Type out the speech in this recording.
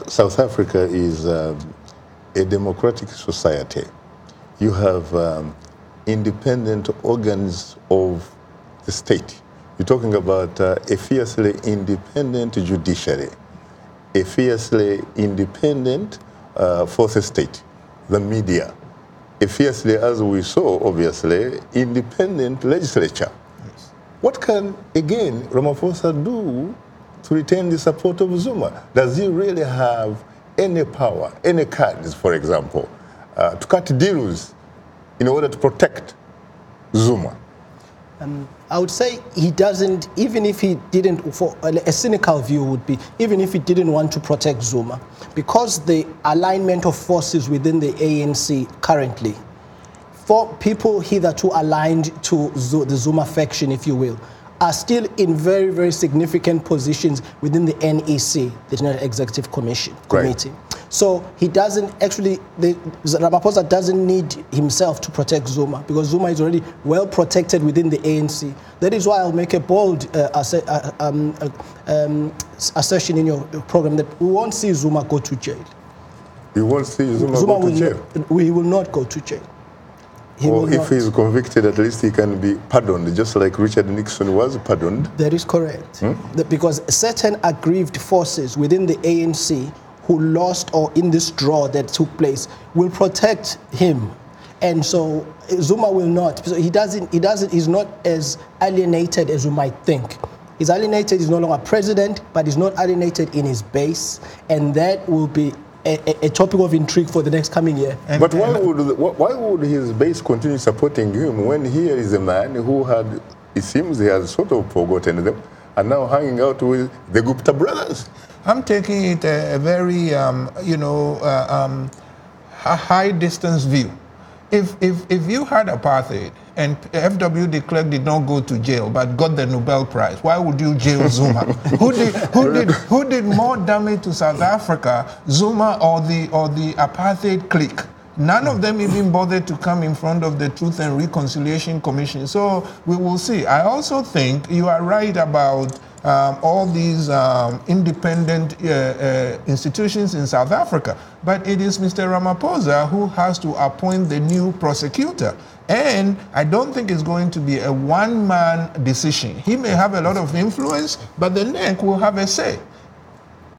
South Africa is a democratic society. You have independent organs of the state. You're talking about a fiercely independent judiciary, a fiercely independent fourth estate, the media, a fiercely, as we saw, obviously, independent legislature. Yes. What can, again, Ramaphosa do to retain the support of Zuma? Does he really have any power, any cards, for example, to cut deals in order to protect Zuma? I would say he doesn't, even if he didn't, for a cynical view would be, even if he didn't want to protect Zuma, because the alignment of forces within the ANC currently, for people hitherto aligned to the Zuma faction, if you will, are still in very, very significant positions within the NEC, the National Executive Committee. Right. So he doesn't actually, Ramaphosa doesn't need himself to protect Zuma, because Zuma is already well protected within the ANC. That is why I'll make a bold assertion in your program that we won't see Zuma go to jail. You won't see Zuma go to jail? He will not go to jail. Or if he's convicted, at least he can be pardoned, just like Richard Nixon was pardoned. That is correct. Because certain aggrieved forces within the ANC who lost or in this draw that took place will protect him. And so Zuma will not. So he's not as alienated as you might think. He's alienated, he's no longer president, but he's not alienated in his base. And that will be a topic of intrigue for the next coming year. But why would his base continue supporting him when here is a man who had, it seems he has sort of forgotten them, and now hanging out with the Gupta brothers? I'm taking it a very, a high distance view. If you had apartheid and FW de Klerk did not go to jail but got the Nobel Prize, why would you jail Zuma? who did more damage to South Africa, Zuma or the apartheid clique? None of them even bothered to come in front of the Truth and Reconciliation Commission. So we will see. I also think you are right about all these independent institutions in South Africa. But it is Mr. Ramaphosa who has to appoint the new prosecutor. And I don't think it's going to be a one-man decision. He may have a lot of influence, but the NEC will have a say.